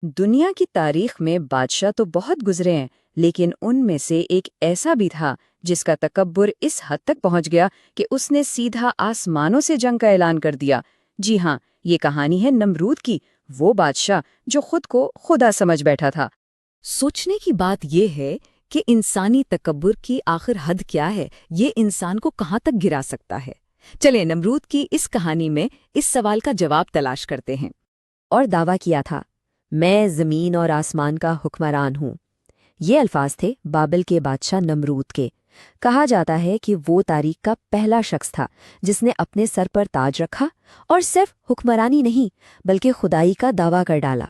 دنیا کی تاریخ میں بادشاہ تو بہت گزرے ہیں، لیکن ان میں سے ایک ایسا بھی تھا جس کا تکبر اس حد تک پہنچ گیا کہ اس نے سیدھا آسمانوں سے جنگ کا اعلان کر دیا۔ جی ہاں، یہ کہانی ہے نمرود کی، وہ بادشاہ جو خود کو خدا سمجھ بیٹھا تھا۔ سوچنے کی بات یہ ہے کہ انسانی تکبر کی آخر حد کیا ہے، یہ انسان کو کہاں تک گرا سکتا ہے۔ چلیں نمرود کی اس کہانی میں اس سوال کا جواب تلاش کرتے ہیں۔ اور دعویٰ کیا تھا، میں زمین اور آسمان کا حکمران ہوں۔ یہ الفاظ تھے بابل کے بادشاہ نمرود کے۔ کہا جاتا ہے کہ وہ تاریخ کا پہلا شخص تھا جس نے اپنے سر پر تاج رکھا اور صرف حکمرانی نہیں بلکہ خدائی کا دعویٰ کر ڈالا۔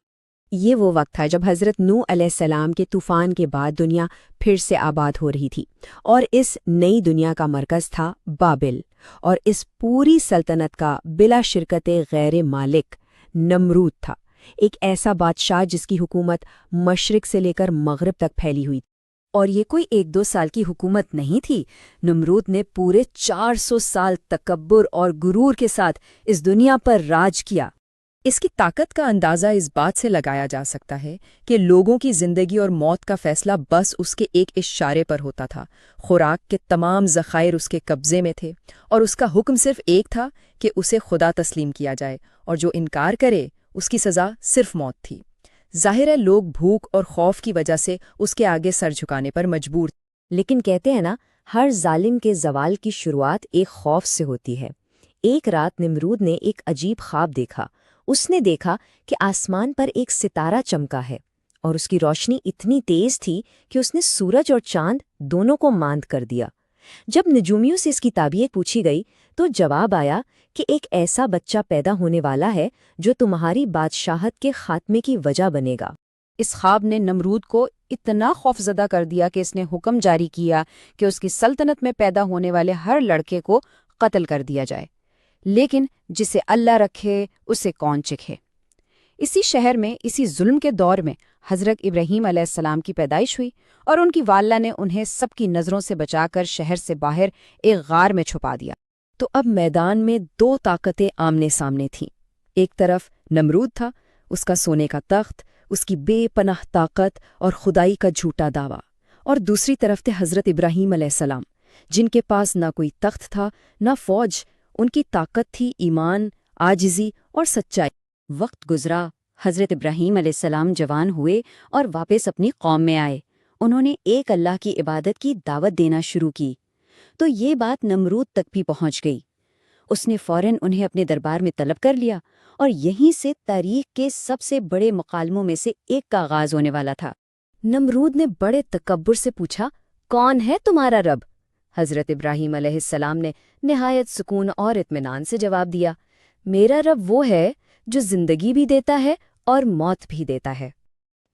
یہ وہ وقت تھا جب حضرت نوح علیہ السلام کے طوفان کے بعد دنیا پھر سے آباد ہو رہی تھی، اور اس نئی دنیا کا مرکز تھا بابل، اور اس پوری سلطنت کا بلا شرکت غیر مالک نمرود تھا، ایک ایسا بادشاہ جس کی حکومت مشرق سے لے کر مغرب تک پھیلی ہوئی۔ اور یہ کوئی 1-2 سال کی حکومت نہیں تھی، نمرود نے پورے 400 سال تکبر اور غرور کے ساتھ اس دنیا پر راج کیا۔ اس کی طاقت کا اندازہ اس بات سے لگایا جا سکتا ہے کہ لوگوں کی زندگی اور موت کا فیصلہ بس اس کے ایک اشارے پر ہوتا تھا۔ خوراک کے تمام ذخائر اس کے قبضے میں تھے، اور اس کا حکم صرف ایک تھا کہ اسے خدا تسلیم کیا جائے، اور جو انکار کرے اس کی سزا صرف موت تھی۔ ظاہر ہے لوگ بھوک اور خوف کی وجہ سے اس کے آگے سر جھکانے پر مجبور تھے۔ لیکن کہتے ہیں نا، ہر ظالم کے زوال کی شروعات ایک خوف سے ہوتی ہے۔ ایک رات نمرود نے ایک عجیب خواب دیکھا۔ اس نے دیکھا کہ آسمان پر ایک ستارہ چمکا ہے، اور اس کی روشنی اتنی تیز تھی کہ اس نے سورج اور چاند دونوں کو ماند کر دیا۔ جب نجومیوں سے اس کی تعبیر پوچھی گئی تو جواب آیا کہ ایک ایسا بچہ پیدا ہونے والا ہے جو تمہاری بادشاہت کے خاتمے کی وجہ بنے گا۔ اس خواب نے نمرود کو اتنا خوفزدہ کر دیا کہ اس نے حکم جاری کیا کہ اس کی سلطنت میں پیدا ہونے والے ہر لڑکے کو قتل کر دیا جائے، لیکن جسے اللہ رکھے اسے کون چکھے۔ اسی شہر میں اسی ظلم کے دور میں حضرت ابراہیم علیہ السلام کی پیدائش ہوئی، اور ان کی والدہ نے انہیں سب کی نظروں سے بچا کر شہر سے باہر ایک غار میں چھپا دیا۔ تو اب میدان میں 2 طاقتیں آمنے سامنے تھیں۔ ایک طرف نمرود تھا، اس کا سونے کا تخت، اس کی بے پناہ طاقت اور خدائی کا جھوٹا دعویٰ، اور دوسری طرف تھے حضرت ابراہیم علیہ السلام، جن کے پاس نہ کوئی تخت تھا نہ فوج، ان کی طاقت تھی ایمان، عاجزی اور سچائی۔ وقت گزرا، حضرت ابراہیم علیہ السلام جوان ہوئے اور واپس اپنی قوم میں آئے۔ انہوں نے ایک اللہ کی عبادت کی دعوت دینا شروع کی، تو یہ بات نمرود تک بھی پہنچ گئی۔ اس نے فوراً انہیں اپنے دربار میں طلب کر لیا، اور یہیں سے تاریخ کے سب سے بڑے مکالموں میں سے ایک کا آغاز ہونے والا تھا۔ نمرود نے بڑے تکبر سے پوچھا، کون ہے تمہارا رب؟ حضرت ابراہیم علیہ السلام نے نہایت سکون اور اطمینان سے جواب دیا، میرا رب وہ ہے جو زندگی بھی دیتا ہے اور موت بھی دیتا ہے۔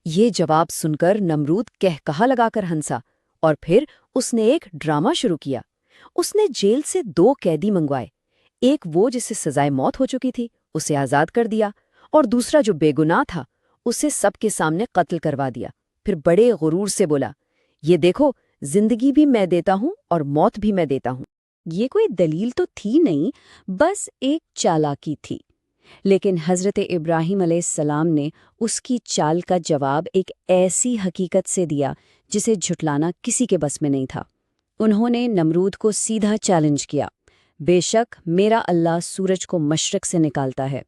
یہ جواب سن کر نمرود کہا لگا کر ہنسا، اور پھر اس نے ایک ڈرامہ شروع کیا۔ اس نے جیل سے 2 قیدی منگوائے، ایک وہ جسے سزائے موت ہو چکی تھی، اسے آزاد کر دیا، اور دوسرا جو بے گناہ تھا اسے سب کے سامنے قتل کروا دیا۔ پھر بڑے غرور سے بولا، یہ دیکھو، زندگی بھی میں دیتا ہوں اور موت بھی میں دیتا ہوں۔ یہ کوئی دلیل تو تھی نہیں، بس ایک چالاکی تھی۔ لیکن حضرت ابراہیم علیہ السلام نے اس کی چال کا جواب ایک ایسی حقیقت سے دیا جسے جھٹلانا کسی کے بس میں نہیں تھا۔ انہوں نے نمرود کو سیدھا چیلنج کیا، بے شک میرا اللہ سورج کو مشرق سے نکالتا ہے،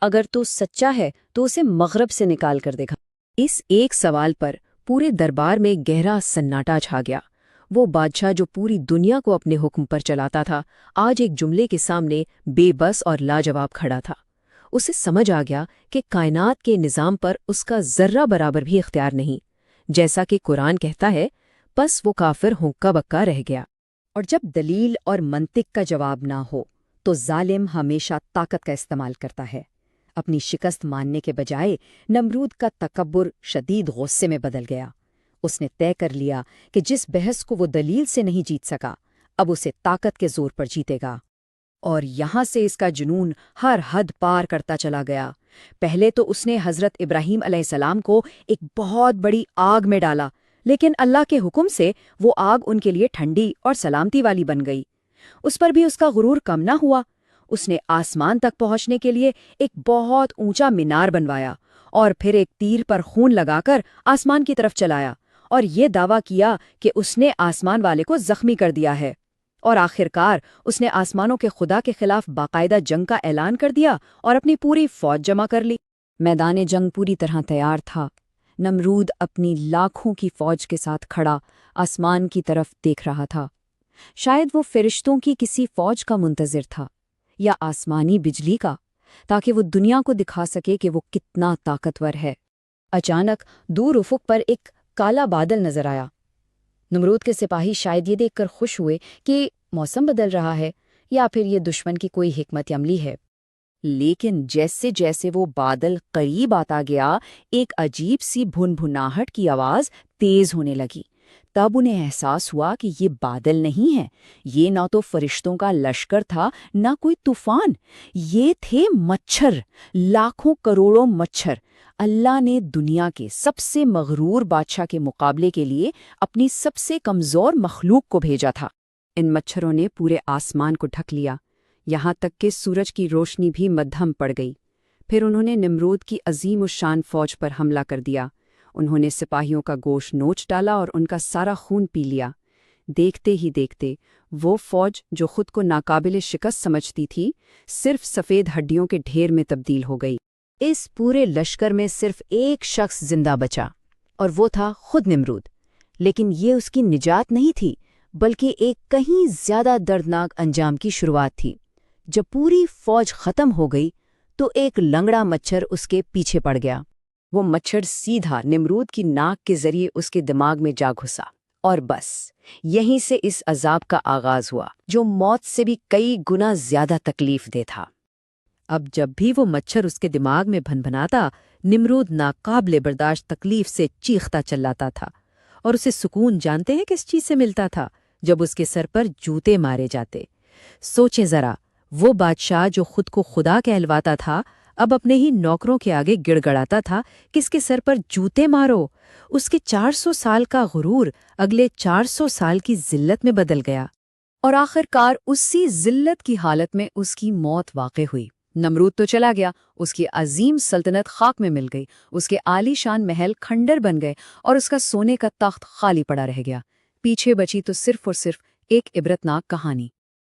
اگر تو سچا ہے تو اسے مغرب سے نکال کر دکھا۔ اس ایک سوال پر پورے دربار میں گہرا سناٹا چھا گیا۔ وہ بادشاہ جو پوری دنیا کو اپنے حکم پر چلاتا تھا، آج ایک جملے کے سامنے بے بس اور لاجواب کھڑا تھا۔ اسے سمجھ آ گیا کہ کائنات کے نظام پر اس کا ذرہ برابر بھی اختیار نہیں۔ جیسا کہ قرآن کہتا ہے، پس وہ کافر ہونکا بکا رہ گیا۔ اور جب دلیل اور منطق کا جواب نہ ہو تو ظالم ہمیشہ طاقت کا استعمال کرتا ہے۔ اپنی شکست ماننے کے بجائے نمرود کا تکبر شدید غصے میں بدل گیا۔ اس نے طے کر لیا کہ جس بحث کو وہ دلیل سے نہیں جیت سکا، اب اسے طاقت کے زور پر جیتے گا۔ اور یہاں سے اس کا جنون ہر حد پار کرتا چلا گیا۔ پہلے تو اس نے حضرت ابراہیم علیہ السلام کو ایک بہت بڑی آگ میں ڈالا، لیکن اللہ کے حکم سے وہ آگ ان کے لیے ٹھنڈی اور سلامتی والی بن گئی۔ اس پر بھی اس کا غرور کم نہ ہوا۔ اس نے آسمان تک پہنچنے کے لیے ایک بہت اونچا مینار بنوایا، اور پھر ایک تیر پر خون لگا کر آسمان کی طرف چلایا اور یہ دعویٰ کیا کہ اس نے آسمان والے کو زخمی کر دیا ہے، اور آخرکار اس نے آسمانوں کے خدا کے خلاف باقاعدہ جنگ کا اعلان کر دیا اور اپنی پوری فوج جمع کر لی۔ میدان جنگ پوری طرح تیار تھا۔ نمرود اپنی لاکھوں کی فوج کے ساتھ کھڑا آسمان کی طرف دیکھ رہا تھا۔ شاید وہ فرشتوں کی کسی فوج کا منتظر تھا یا آسمانی بجلی کا، تاکہ وہ دنیا کو دکھا سکے کہ وہ کتنا طاقتور ہے۔ اچانک دور افق پر ایک کالا بادل نظر آیا۔ نمرود کے سپاہی شاید یہ دیکھ کر خوش ہوئے کہ موسم بدل رہا ہے یا پھر یہ دشمن کی کوئی حکمت عملی ہے۔ لیکن جیسے جیسے وہ بادل قریب آتا گیا، ایک عجیب سی بھنبھناہٹ کی آواز تیز ہونے لگی۔ تب انہیں احساس ہوا کہ یہ بادل نہیں ہے، یہ نہ تو فرشتوں کا لشکر تھا نہ کوئی طوفان، یہ تھے مچھر، لاکھوں کروڑوں مچھر۔ اللہ نے دنیا کے سب سے مغرور بادشاہ کے مقابلے کے لیے اپنی سب سے کمزور مخلوق کو بھیجا تھا۔ ان مچھروں نے پورے آسمان کو ڈھک لیا، یہاں تک کہ سورج کی روشنی بھی مدھم پڑ گئی۔ پھر انہوں نے نمرود کی عظیم الشان فوج پر حملہ کر دیا۔ انہوں نے سپاہیوں کا گوشت نوچ ڈالا اور ان کا سارا خون پی لیا۔ دیکھتے ہی دیکھتے وہ فوج جو خود کو ناقابل شکست سمجھتی تھی، صرف سفید ہڈیوں کے ڈھیر میں تبدیل ہو گئی۔ اس پورے لشکر میں صرف ایک شخص زندہ بچا، اور وہ تھا خود نمرود۔ لیکن یہ اس کی نجات نہیں تھی، بلکہ ایک کہیں زیادہ دردناک انجام کی شروعات تھی۔ جب پوری فوج ختم ہو گئی تو ایک لنگڑا مچھر اس کے پیچھے پڑ گیا۔ وہ مچھر سیدھا نمرود کی ناک کے ذریعے اس کے دماغ میں جا گھسا، اور بس یہیں سے اس عذاب کا آغاز ہوا جو موت سے بھی کئی گنا زیادہ تکلیف دہ تھا۔ اب جب بھی وہ مچھر اس کے دماغ میں بھنبھناتا، نمرود ناقابل برداشت تکلیف سے چیختا چلاتا تھا، اور اسے سکون جانتے ہیں کس چیز سے ملتا تھا؟ جب اس کے سر پر جوتے مارے جاتے۔ سوچیں ذرا، وہ بادشاہ جو خود کو خدا کہلواتا تھا، اب اپنے ہی نوکروں کے آگے گڑ گڑاتا تھا کہ اس کے سر پر جوتے مارو۔ اس کے 400 سال کا غرور اگلے 400 سال کی ذلت میں بدل گیا، اور آخرکار اسی ذلت کی حالت میں اس کی موت واقع ہوئی۔ نمرود تو چلا گیا، اس کی عظیم سلطنت خاک میں مل گئی، اس کے عالی شان محل کھنڈر بن گئے، اور اس کا سونے کا تخت خالی پڑا رہ گیا۔ پیچھے بچی تو صرف اور صرف ایک عبرتناک کہانی۔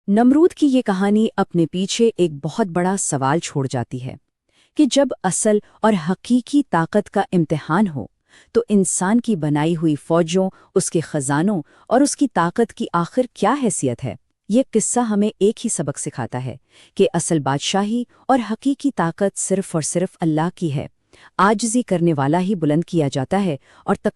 نمرود کی یہ کہانی اپنے پیچھے ایک بہت بڑا سوال چھوڑ جاتی ہے کہ جب اصل اور حقیقی طاقت کا امتحان ہو تو انسان کی بنائی ہوئی فوجوں، اس کے خزانوں اور اس کی طاقت کی آخر کیا حیثیت ہے؟ یہ قصہ ہمیں ایک ہی سبق سکھاتا ہے کہ اصل بادشاہی اور حقیقی طاقت صرف اور صرف اللہ کی ہے۔ عاجزی کرنے والا ہی بلند کیا جاتا ہے، اور